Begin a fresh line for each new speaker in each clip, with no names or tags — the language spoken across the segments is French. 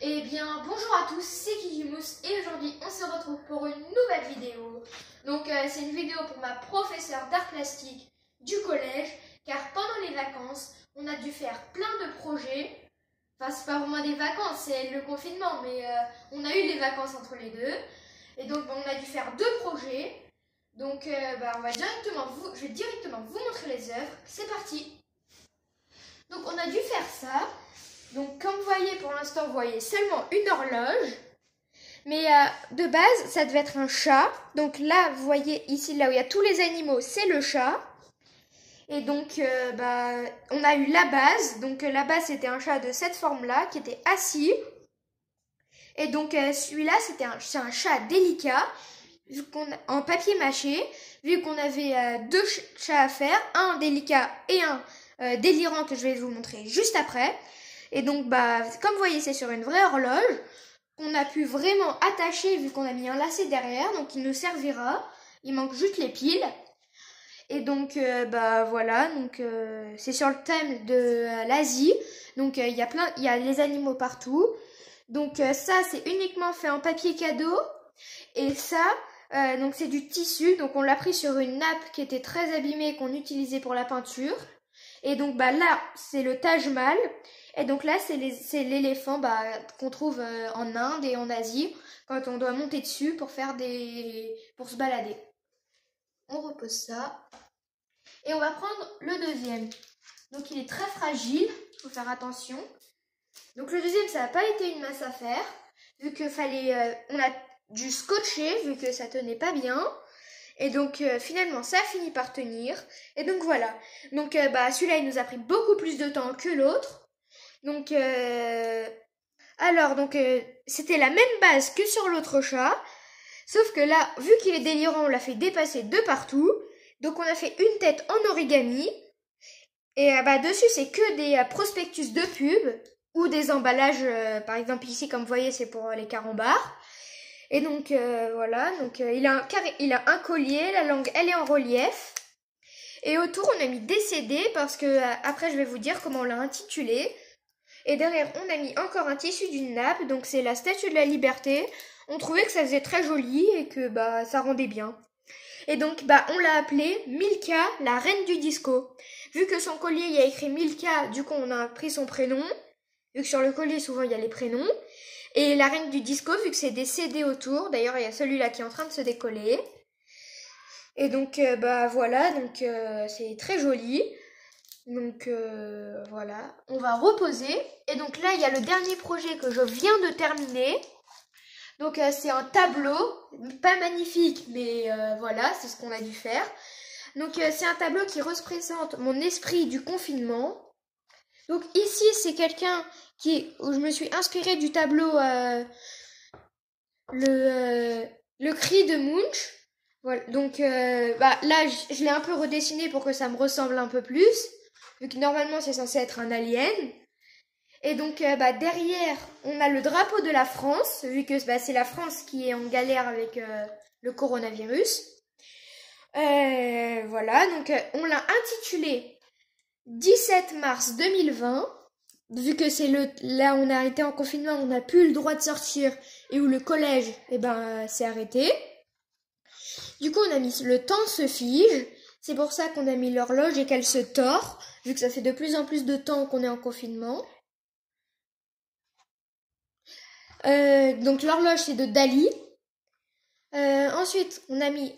Eh bien, bonjour à tous, c'est Kikimous et aujourd'hui on se retrouve pour une nouvelle vidéo. Donc c'est une vidéo pour ma professeure d'art plastique du collège, car pendant les vacances, on a dû faire plein de projets. Enfin, c'est pas vraiment des vacances, c'est le confinement, mais on a eu les vacances entre les deux. Et donc on a dû faire deux projets. Donc je vais directement vous montrer les œuvres. C'est parti. Donc on a dû faire ça. Donc comme vous voyez, pour l'instant, vous voyez seulement une horloge. Mais de base, ça devait être un chat. Donc là, vous voyez ici, là où il y a tous les animaux, c'est le chat. Et donc, on a eu la base. Donc la base, c'était un chat de cette forme-là, qui était assis. Et donc celui-là, c'est un chat délicat, en papier mâché. Vu qu'on avait deux chats à faire, un délicat et un délirant que je vais vous montrer juste après. Et donc, comme vous voyez, c'est sur une vraie horloge qu'on a pu vraiment attacher vu qu'on a mis un lacet derrière. Donc, il nous servira. Il manque juste les piles. Et donc, voilà. Donc, c'est sur le thème de l'Asie. Donc, il y a les animaux partout. Donc, ça, c'est uniquement fait en papier cadeau. Et ça, donc c'est du tissu. Donc, on l'a pris sur une nappe qui était très abîmée qu'on utilisait pour la peinture. Et donc, là, c'est le Taj Mahal. Et donc là, c'est l'éléphant qu'on trouve en Inde et en Asie quand on doit monter dessus pour pour se balader. On repose ça. Et on va prendre le deuxième. Donc il est très fragile, il faut faire attention. Donc le deuxième, ça n'a pas été une masse à faire, vu que on a dû scotcher, vu que ça tenait pas bien. Et donc finalement, ça a fini par tenir. Et donc voilà. Donc celui-là, il nous a pris beaucoup plus de temps que l'autre. Donc, c'était la même base que sur l'autre chat, sauf que là, vu qu'il est délirant, on l'a fait dépasser de partout. Donc, on a fait une tête en origami. Et dessus, c'est que des prospectus de pub ou des emballages. Par exemple, ici, comme vous voyez, c'est pour les carambars. Et donc, voilà. Donc, il a un collier, la langue, elle est en relief. Et autour, on a mis des CD parce que après, je vais vous dire comment on l'a intitulé. Et derrière, on a mis encore un tissu d'une nappe, donc c'est la Statue de la Liberté. On trouvait que ça faisait très joli et que ça rendait bien. Et donc, on l'a appelée Milka, la reine du disco. Vu que son collier, il y a écrit Milka, du coup, on a pris son prénom. Vu que sur le collier, souvent, il y a les prénoms. Et la reine du disco, vu que c'est des CD autour. D'ailleurs, il y a celui-là qui est en train de se décoller. Et donc, voilà, donc c'est très joli. Donc voilà, on va reposer. Et donc là, il y a le dernier projet que je viens de terminer. Donc c'est un tableau, pas magnifique, mais voilà, c'est ce qu'on a dû faire. Donc c'est un tableau qui représente mon esprit du confinement. Donc ici, c'est quelqu'un où je me suis inspirée du tableau le cri de Munch. Voilà, donc là, je l'ai un peu redessiné pour que ça me ressemble un peu plus. Vu que normalement c'est censé être un alien. Et donc derrière, on a le drapeau de la France, vu que c'est la France qui est en galère avec le coronavirus. Voilà, donc on l'a intitulé 17 mars 2020, vu que là on a été en confinement, on n'a plus le droit de sortir, et où le collège s'est arrêté. Du coup on a mis le temps se fige. C'est pour ça qu'on a mis l'horloge et qu'elle se tord, vu que ça fait de plus en plus de temps qu'on est en confinement. Donc l'horloge, c'est de Dali. Ensuite, on a mis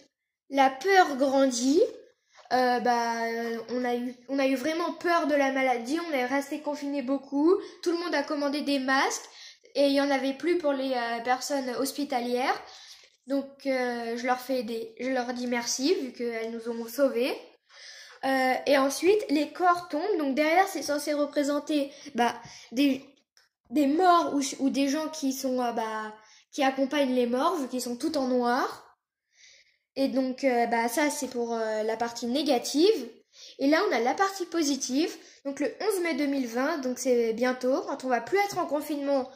la peur grandit. On a eu vraiment peur de la maladie. On est resté confiné beaucoup. Tout le monde a commandé des masques. Et il n'y en avait plus pour les personnes hospitalières. Donc, je leur dis merci, vu qu'elles nous ont sauvés. Et ensuite, les corps tombent. Donc, derrière, c'est censé représenter des morts ou des gens qui sont qui accompagnent les morts, vu qu'ils sont tout en noir. Et donc, ça, c'est pour la partie négative. Et là, on a la partie positive. Donc, le 11 mai 2020, donc c'est bientôt, quand on va plus être en confinement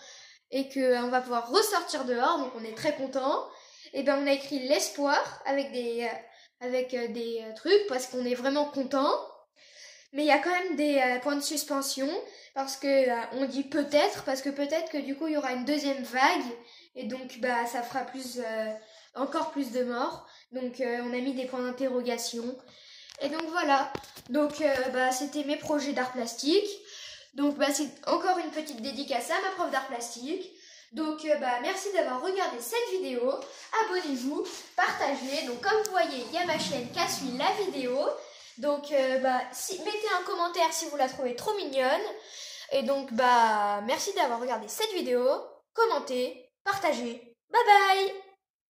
et qu'on va pouvoir ressortir dehors. Donc, on est très content. Et on a écrit l'espoir avec des trucs parce qu'on est vraiment content. Mais il y a quand même des points de suspension parce que on dit peut-être parce que peut-être que du coup il y aura une deuxième vague et donc bah ça fera encore plus de morts. Donc on a mis des points d'interrogation. Et donc voilà. Donc bah c'était mes projets d'art plastique. Donc bah c'est encore une petite dédicace à ma prof d'art plastique. Donc bah merci d'avoir regardé cette vidéo. Abonnez-vous, partagez. Donc comme vous voyez, il y a ma chaîne qui suit la vidéo. Donc mettez un commentaire si vous la trouvez trop mignonne. Et donc bah merci d'avoir regardé cette vidéo. Commentez, partagez. Bye bye.